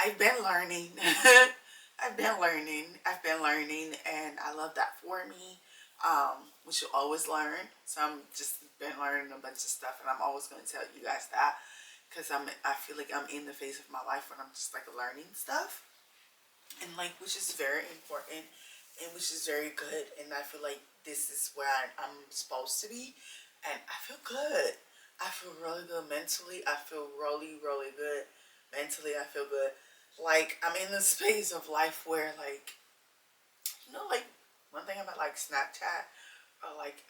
I've been learning. I've been learning, and I love that for me. We should always learn. So I'm just been learning a bunch of stuff, and I'm always going to tell you guys that because I feel like I'm in the phase of my life when I'm just like learning stuff, and like which is very important, and which is very good. And I feel like this is where I'm supposed to be, and I feel good. I feel really good mentally. I feel really, really good mentally. I feel good. Like I'm in this space of life where like one thing about like Snapchat or like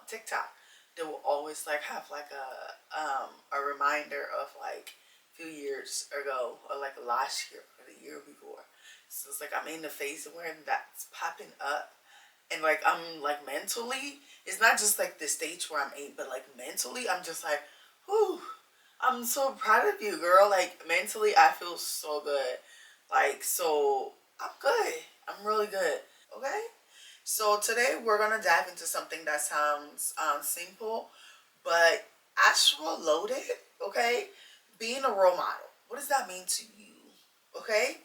TikTok, they will always like have like a reminder of like a few years ago or like last year or the year before. So it's like I'm in the phase where that's popping up, and like I'm like mentally, it's not just like the stage where I'm in, but like mentally, I'm just like, whew, I'm so proud of you, girl. Like mentally, I feel so good. Like so, I'm good. I'm really good. Okay. So today we're gonna dive into something that sounds simple, but actual loaded. Okay. Being a role model. What does that mean to you? Okay.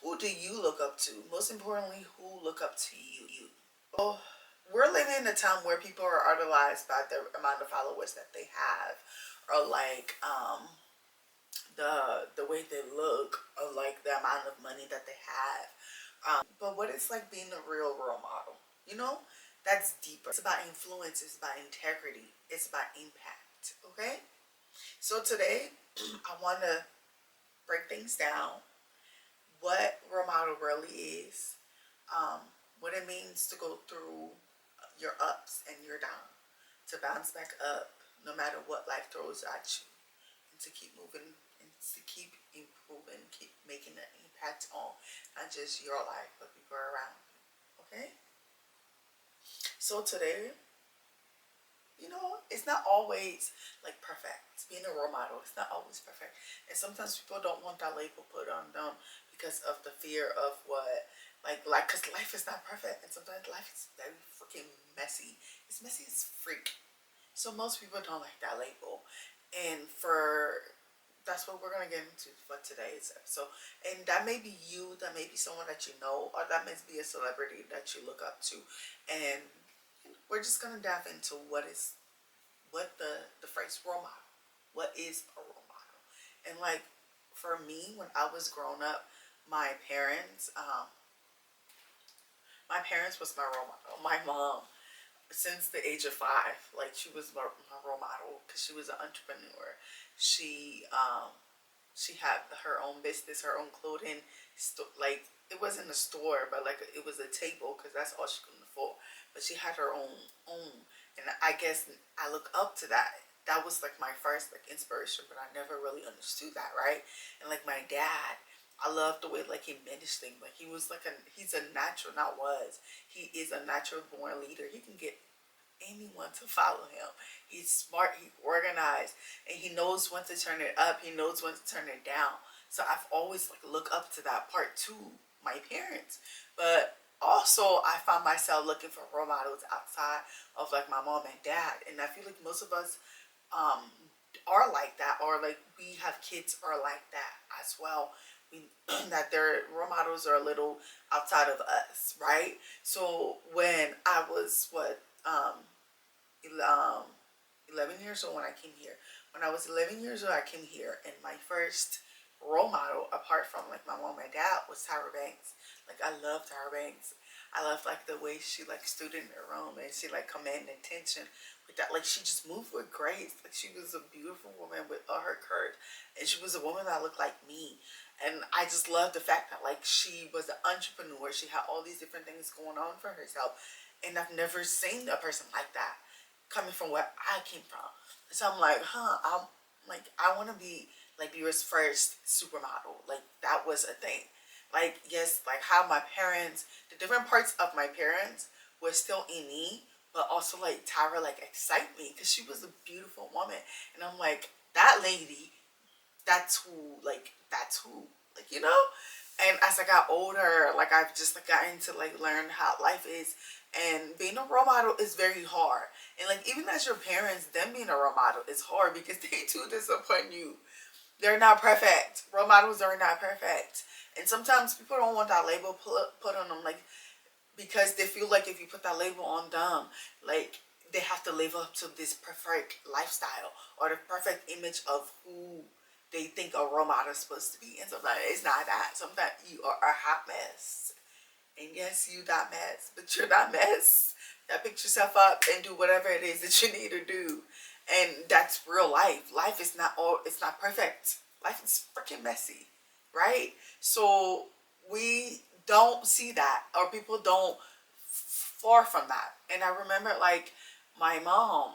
Who do you look up to? Most importantly, who look up to you? Oh, we're living in a time where people are idolized by the amount of followers that they have, or like the way they look, or like the amount of money that they have. But what it's like being a real role model, you know, that's deeper. It's about influence. It's about integrity. It's about impact. Okay. So today, I want to break things down. What role model really is, what it means to go through your ups and your down, to bounce back up no matter what life throws at you, and to keep moving and to keep improving, keep making an impact on not just your life but people around you. Okay? So today, it's not always like perfect. Being a role model, it's not always perfect. And sometimes people don't want that label put on them because of the fear of what, because life is not perfect. And sometimes life is very freaking messy. It's messy as freak. So most people don't like that label. And that's what we're going to get into for today's episode. And that may be you, that may be someone that you know, or that may be a celebrity that you look up to. And we're just going to dive into what the phrase role model. What is a role model? And like for me, when I was growing up, my parents, um, my parents was my role model. My mom, since the age of 5, like she was my role model because she was an entrepreneur. She had her own business, her own clothing. Like it wasn't a store, but like it was a table because that's all she could afford. But she had her own, and I guess I look up to that. That was like my first like inspiration, but I never really understood that, right? And like my dad, I love the way like he managed things. Like he's a natural, not was. He is a natural born leader. He can get anyone to follow him. He's smart, he's organized, and he knows when to turn it up, he knows when to turn it down. So I've always like looked up to that part to my parents. But also I found myself looking for role models outside of like my mom and dad. And I feel like most of us um are like that, or like we have kids are like that as well. We, that their role models are a little outside of us, right? So when I was 11 years old when I came here. When I was 11 years old, I came here, and my first role model, apart from like my mom and dad, was Tyra Banks. Like I love Tyra Banks. I love like the way she like stood in her room and she like commanded attention with that. Like she just moved with grace. Like she was a beautiful woman with all her courage, and she was a woman that looked like me. And I just love the fact that like she was an entrepreneur. She had all these different things going on for herself, and I've never seen a person like that coming from where I came from. So I'm like, I'm like, I want to be like yours first supermodel. Like that was a thing. Like yes, like how my parents, the different parts of my parents were still in me, but also like Tyra like excite me because she was a beautiful woman, and I'm like that lady. That's who and as I got older, like I've just like gotten to like learn how life is, and being a role model is very hard. And like even as your parents, them being a role model is hard because they too disappoint you. They're not perfect. Role models are not perfect. And sometimes people don't want that label put on them, like, because they feel like if you put that label on them, like they have to live up to this perfect lifestyle or the perfect image of who they think a role model is supposed to be. And sometimes it's not that. Sometimes you are a hot mess. And yes, you that mess, but you're that mess. That pick yourself up and do whatever it is that you need to do. And that's real life. Life is not all, it's not perfect. Life is freaking messy, right? So we don't see that, or people don't far from that. And I remember, like, my mom,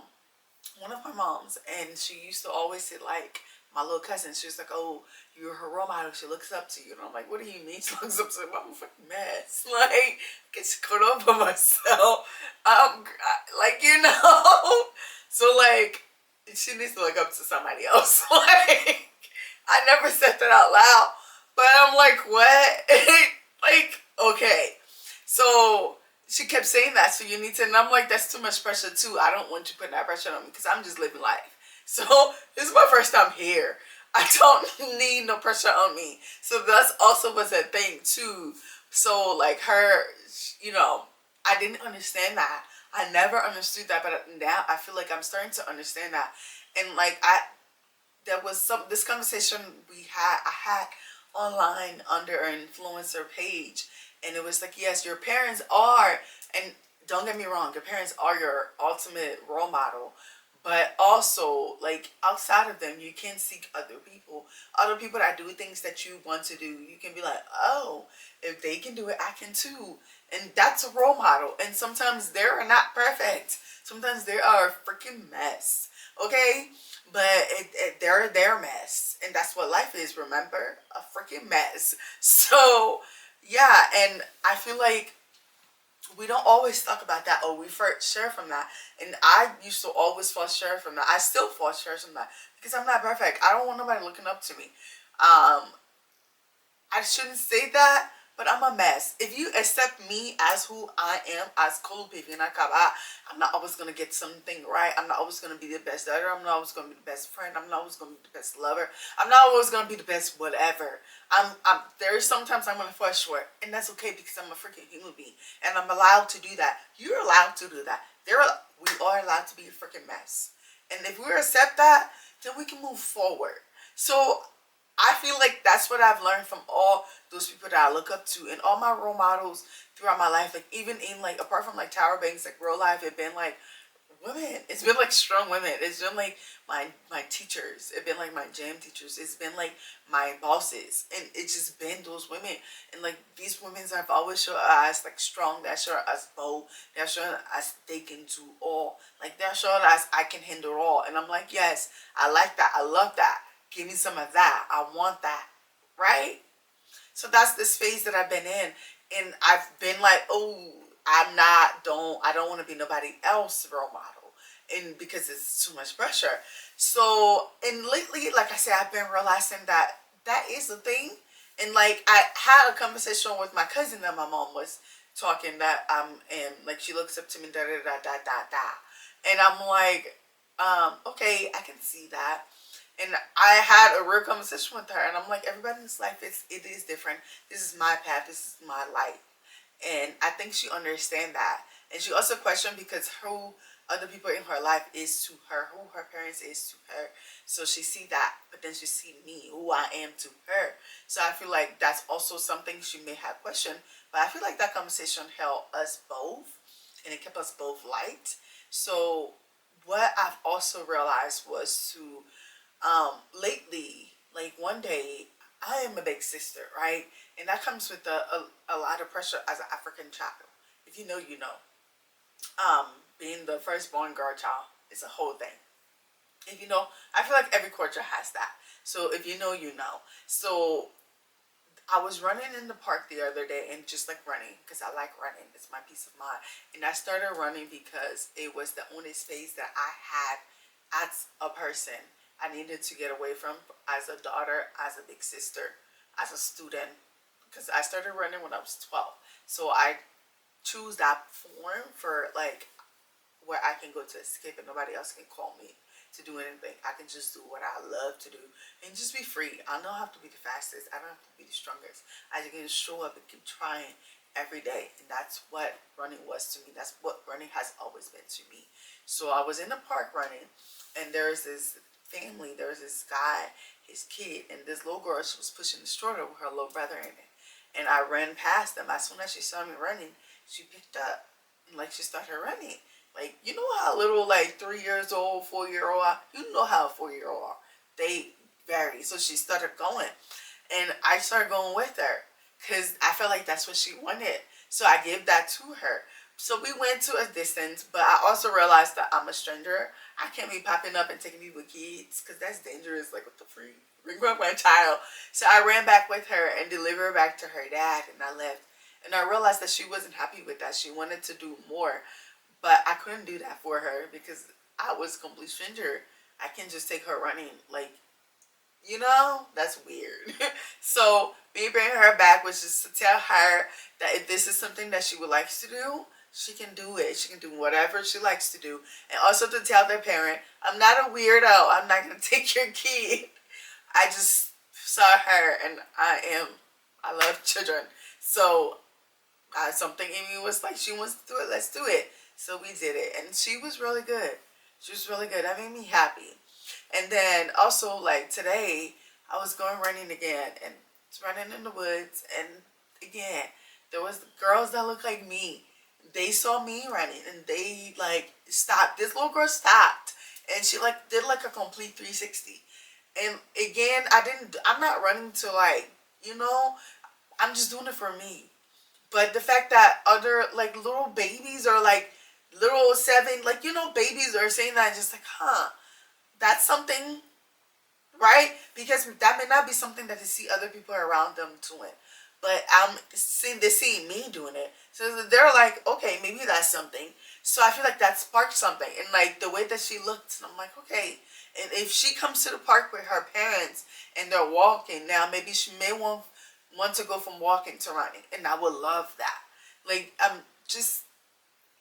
one of my moms, and she used to always say, like, my little cousin, she was like, oh, you're her role model, she looks up to you. And I'm like, what do you mean she looks up to me? I'm a fucking mess. Like, I get caught up on myself. Like, you know. So, like, she needs to look up to somebody else. Like, I never said that out loud. But I'm like, what? Like, okay. So she kept saying that, so you need to, and I'm like, that's too much pressure too. I don't want you putting that pressure on me because I'm just living life. So this is my first time here. I don't need no pressure on me. So that's also was a thing too. So like her, you know, I didn't understand that. I never understood that, but now I feel like I'm starting to understand that. And like there was this conversation I had online under an influencer page, and it was like, yes, your parents are, and don't get me wrong, your parents are your ultimate role model, but also, like, outside of them, you can seek other people that do things that you want to do. You can be like, oh, if they can do it, I can too. And that's a role model. And sometimes they're not perfect. Sometimes they are a freaking mess. Okay? But they're their mess. And that's what life is, remember? A freaking mess. So, yeah. And I feel like we don't always talk about that, or we first share from that. And I used to always fall share from that. I still fall share from that because I'm not perfect. I don't want nobody looking up to me. I shouldn't say that, but I'm a mess. If you accept me as who I am, as Kolupivina Kaba, I'm not always going to get something right. I'm not always going to be the best daughter. I'm not always going to be the best friend. I'm not always going to be the best lover. I'm not always going to be the best whatever. There's sometimes I'm going to fall short, and that's okay because I'm a freaking human being, and I'm allowed to do that. You're allowed to do that. We are allowed to be a freaking mess. And if we accept that, then we can move forward. So I feel like that's what I've learned from all those people that I look up to and all my role models throughout my life. Like, even in, like, apart from like Tower Banks, like real life, it's been like women. It's been like strong women. It's been like my teachers. It's been like my jam teachers. It's been like my bosses, and it's just been those women. And like these women have always shown us like strong. They're showing us bold. They're showing us they can do all. Like, they're showing us I can handle all. And I'm like, yes, I like that. I love that. Give me some of that. I want that. Right? So that's this phase that I've been in. And I've been like, oh, I don't want to be nobody else's role model. And because it's too much pressure. So, and lately, like I said, I've been realizing that that is a thing. And like, I had a conversation with my cousin that my mom was talking that, and like, she looks up to me, da da da da da da. And I'm like, okay, I can see that. And I had a real conversation with her, and I'm like, everybody in this life, it is different. This is my path. This is my life. And I think she understands that. And she also questioned because who other people in her life is to her, who her parents is to her. So she see that, but then she see me, who I am to her. So I feel like that's also something she may have questioned. But I feel like that conversation helped us both, and it kept us both light. So what I've also realized was to, lately, like one day, I am a big sister, right? And that comes with a lot of pressure as an African child. If you know, you know. Being the firstborn girl child is a whole thing. If you know, I feel like every culture has that. So if you know, you know. So I was running in the park the other day, and just like running, because I like running. It's my peace of mind. And I started running because it was the only space that I had as a person I needed to get away from, as a daughter, as a big sister, as a student. Because I started running when I was 12. So I choose that form for like where I can go to escape and nobody else can call me. to do anything. I can just do what I love to do and just be free. I don't have to be the fastest. I don't have to be the strongest. I just can show up and keep trying every day. And that's what running was to me. That's what running has always been to me. So I was in the park running, and there's this family, there's this guy, his kid, and this little girl, she was pushing the stroller with her little brother in it. And I ran past them. As soon as she saw me running, she picked up and like she started running. Like, you know how little like 3 years old, 4 year old are? You know how a 4 year old are. They vary. So she started going. And I started going with her because I felt like that's what she wanted. So I gave that to her. So we went to a distance, but I also realized that I'm a stranger. I can't be popping up and taking people with kids because that's dangerous. Like, what the freak? Bring back my child. So I ran back with her and delivered her back to her dad, and I left. And I realized that she wasn't happy with that. She wanted to do more, but I couldn't do that for her because I was a complete stranger. I can't just take her running. Like, that's weird. So me bringing her back was just to tell her that if this is something that she would like to do, she can do it. She can do whatever she likes to do. And also to tell their parent, I'm not a weirdo. I'm not going to take your kid. I just saw her and I love children. So something in me was like, she wants to do it, let's do it. So we did it. And she was really good. She was really good. That made me happy. And then also like today, I was going running again and running in the woods. And again, there was girls that looked like me. They saw me running and they like stopped. This little girl stopped and she like did like a complete 360. And again, I'm not running to like, I'm just doing it for me. But the fact that other like little babies or like little seven, like, babies are saying that, just like, that's something, right? Because that may not be something that they see other people around them doing. But they're seeing me doing it. So they're like, okay, maybe that's something. So I feel like that sparked something. And like the way that she looked, and I'm like, okay. And if she comes to the park with her parents and they're walking, now maybe she may want to go from walking to running. And I would love that. Like,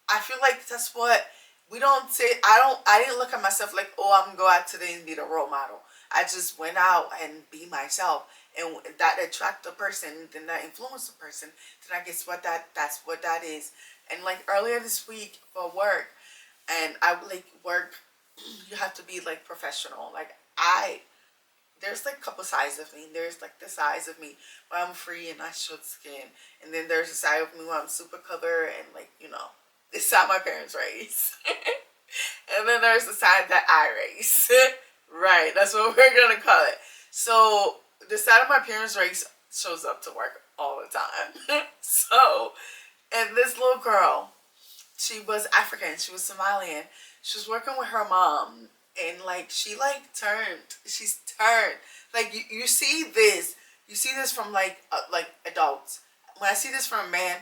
I feel like that's what we don't say. I didn't look at myself like, oh, I'm going to go out today and be the role model. I just went out and be myself, and that attract a person, then that influence a person. Then I guess that's what that is. And like earlier this week for work, and I like work, you have to be like professional. Like there's like a couple sides of me. There's like the sides of me where I'm free and I short skin, and then there's a side of me where I'm super covered and like it's not my parents' race. And then there's the side that I race. Right, that's what we're gonna call it. So the side of my parents' race shows up to work all the time. So, and this little girl, she was African, she was Somalian. She was working with her mom, and like she's turned. Like you see this from like adults. When I see this from a man,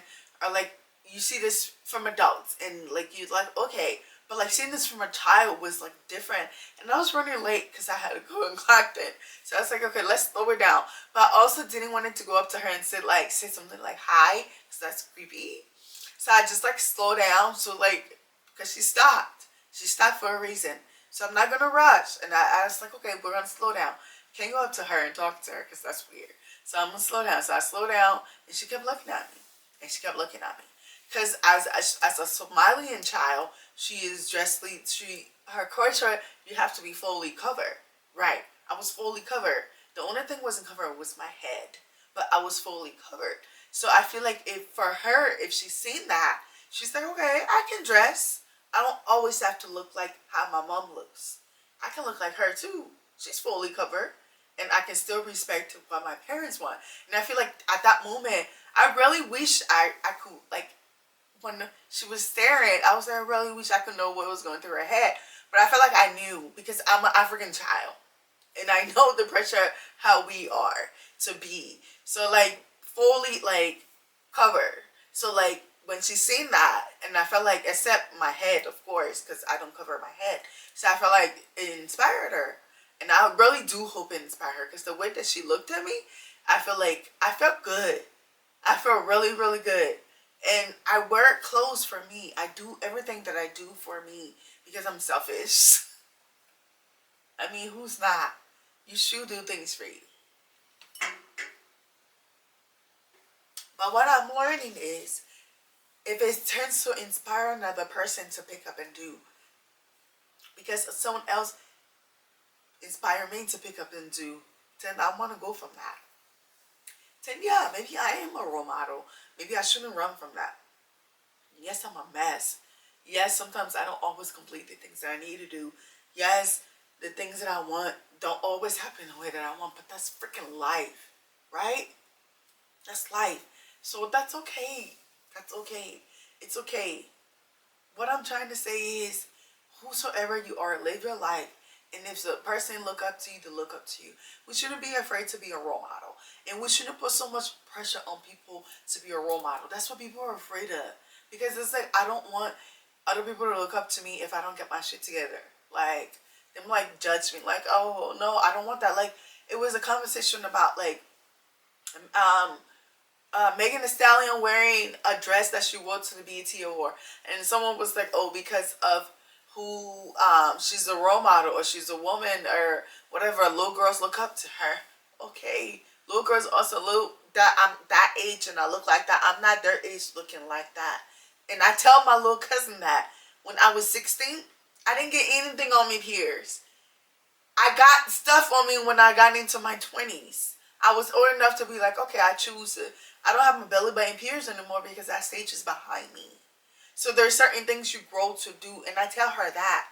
or like you see this from adults, and like you like, okay. But like seeing this from a child was like different. And I was running late because I had to go and clock in. So I was like, okay, let's slow her down. But I also didn't want it to go up to her and say something like hi, because that's creepy. So I just like slow down. So like, because she stopped. She stopped for a reason. So I'm not going to rush. And I was like, okay, we're going to slow down. Can't go up to her and talk to her because that's weird. So I'm going to slow down. So I slow down and she kept looking at me. And she kept looking at me. Because as a Somalian child, she is dressed. Her culture, you have to be fully covered, right? I was fully covered. The only thing wasn't covered was my head, but I was fully covered. So I feel like if she's seen that, she's like, okay, I can dress. I don't always have to look like how my mom looks. I can look like her too. She's fully covered, and I can still respect what my parents want. And I feel like at that moment, I really wish I could like. When she was staring, I was like, I really wish I could know what was going through her head. But I felt like I knew because I'm an African child. And I know the pressure how we are to be. So like fully like covered. So like when she seen that, and I felt like, except my head, of course, because I don't cover my head. So I felt like it inspired her. And I really do hope it inspired her because the way that she looked at me, I felt good. I felt really, really good. And I wear clothes for me. I do everything that I do for me because I'm selfish. I mean, who's not? You should do things for you. But what I'm learning is, if it turns to inspire another person to pick up and do, because someone else inspired me to pick up and do, then I want to go from that. Then yeah, maybe I am a role model. Maybe I shouldn't run from that. Yes, I'm a mess. Yes, sometimes I don't always complete the things that I need to do. Yes, the things that I want don't always happen the way that I want, but that's freaking life, right? That's life. So that's okay. That's okay. It's okay. What I'm trying to say is, whosoever you are, live your life. And if the person look up to you, to look up to you. We shouldn't be afraid to be a role model. And we shouldn't put so much pressure on people to be a role model. That's what people are afraid of. Because it's like, I don't want other people to look up to me if I don't get my shit together. Like, them like judge me. Like, oh no, I don't want that. Like, it was a conversation about like, um, Megan Thee Stallion wearing a dress that she wore to the BET Award, and someone was like, "Oh, because of who she's a role model or she's a woman or whatever, little girls look up to her." Okay, little girls also look that I'm that age and I look like that. I'm not their age looking like that, and I tell my little cousin that when I was 16, I didn't get anything on me peers. I got stuff on me when I got into my 20s. I was old enough to be like, okay, I choose it. I don't have my belly button pierced anymore because that stage is behind me. So there's certain things you grow to do, and I tell her that.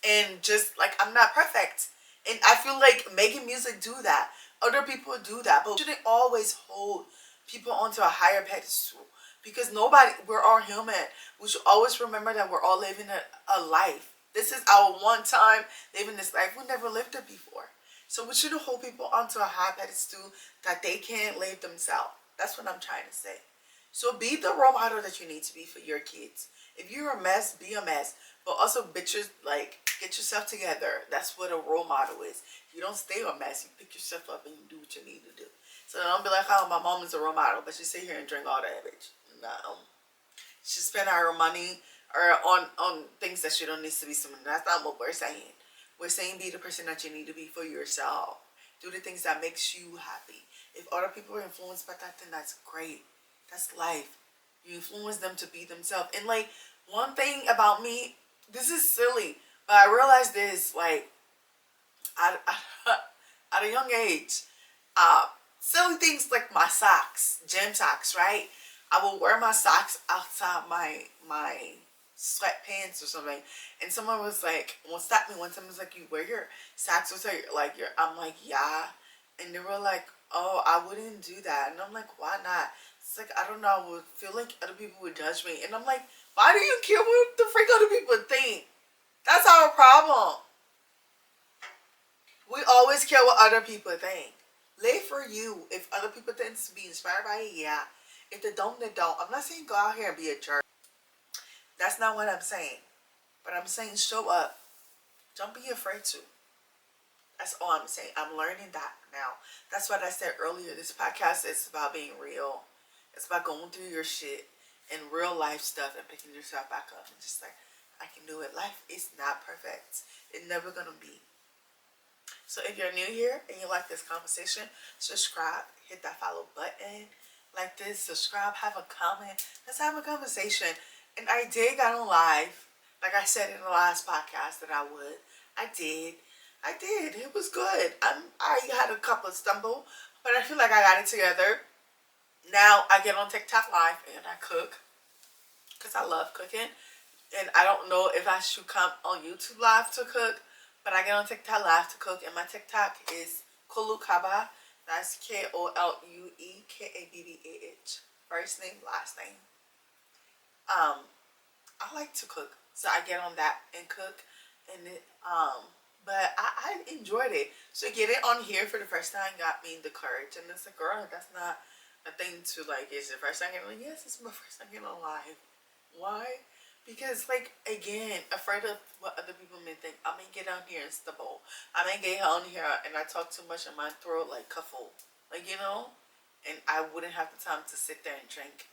And just like, I'm not perfect. And I feel like making music do that. Other people do that. But we shouldn't always hold people onto a higher pedestal. Because nobody, we're all human. We should always remember that we're all living a life. This is our one time living this life. We never lived it before. So we shouldn't hold people onto a high pedestal that they can't live themselves. That's what I'm trying to say. So be the role model that you need to be for your kids. If you're a mess, be a mess. But also, bitches, like, get yourself together. That's what a role model is. You don't stay a mess. You pick yourself up and you do what you need to do. So don't be like, oh, my mom is a role model, but she sit here and drink all that, bitch. No. She spend her money or on things that she don't need to be spending. That's not what we're saying. We're saying be the person that you need to be for yourself. Do the things that makes you happy. If other people are influenced by that, then that's great. That's life. You influence them to be themselves. And like, one thing about me, this is silly, but I realized this, like, at, at a young age, silly things like my socks, gym socks, right? I will wear my socks outside my sweatpants or something, and someone was like, well, stop me one time. Was like, you wear your socks with like your, I'm like, yeah, and they were like, oh, I wouldn't do that, and I'm like, why not? It's like, I don't know, I would feel like other people would judge me, and I'm like, why do you care what the freak other people think? That's our problem. We always care what other people think. Live for you. If other people think to be inspired by it, yeah. If they don't, they don't. I'm not saying go out here and be a jerk. That's not what I'm saying. But I'm saying show up. Don't be afraid to. That's all I'm saying. I'm learning that now. That's what I said earlier. This podcast is about being real. It's about going through your shit and real life stuff and picking yourself back up and just like, I can do it. Life is not perfect. It's never gonna be. So if you're new here and you like this conversation, subscribe, hit that follow button, like this, subscribe, have a comment. Let's have a conversation. And I did got on live, like I said in the last podcast that I would. I did. It was good. I had a couple of stumble, but I feel like I got it together. Now I get on TikTok live and I cook because I love cooking. And I don't know if I should come on YouTube live to cook, but I get on TikTok live to cook, and my TikTok is Kolukaba. That's KOLUEKABBAH. First name, last name. I like to cook, so I get on that and cook, and but I enjoyed it. So get it on here for the first time got me the courage, and it's like, girl, that's not a thing to like. Is the first time getting on? Yes, it's my first time getting on live. Why? Because, like, again, afraid of what other people may think. I may get on here and stumble. I may get on here and I talk too much in my throat, like, cuffle. Like, you know? And I wouldn't have the time to sit there and drink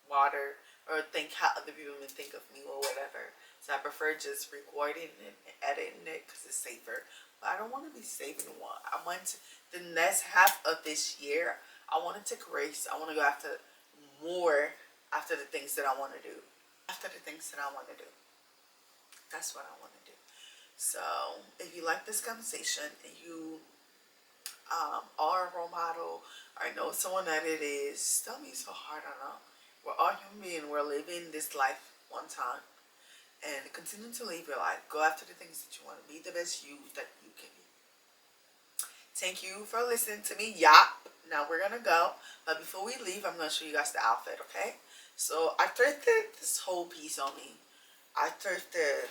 water or think how other people may think of me or whatever. So So I prefer just recording and editing it because it's safer. But I don't want to be saving one. I want the next half of this year, I want to take a race. I want to go after more, after the things that I want to do. After the things that I want to do. That's what I want to do. So if you like this conversation and you are a role model, or know someone that it is, don't be so hard on them. We're all human beings. We're living this life one time. And continue to live your life. Go after the things that you want to be. The best you that you can be. Thank you for listening to me. Yap. Now we're going to go. But before we leave, I'm going to show you guys the outfit, okay? So I thrifted this whole piece on me. I thrifted.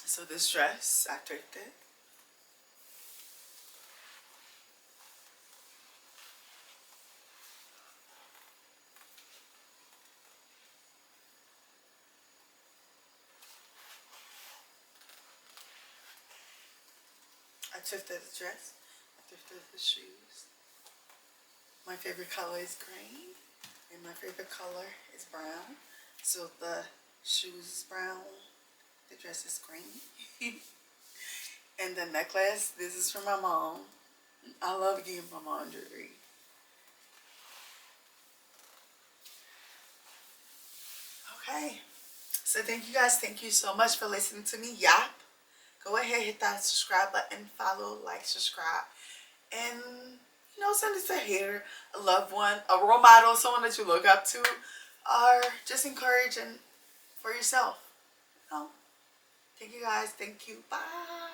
So this dress, I thrifted. I thrifted the dress. I thrifted the shoes. My favorite color is green. And my favorite color is brown. So the shoes is brown. The dress is green. And the necklace, this is for my mom. I love giving my mom jewelry. Okay. So thank you guys. Thank you so much for listening to me. Yap. Go ahead, hit that subscribe button, follow, like, subscribe. And, send it to a hater, a loved one, a role model, someone that you look up to, or just encourage and for yourself. Thank you guys. Thank you. Bye.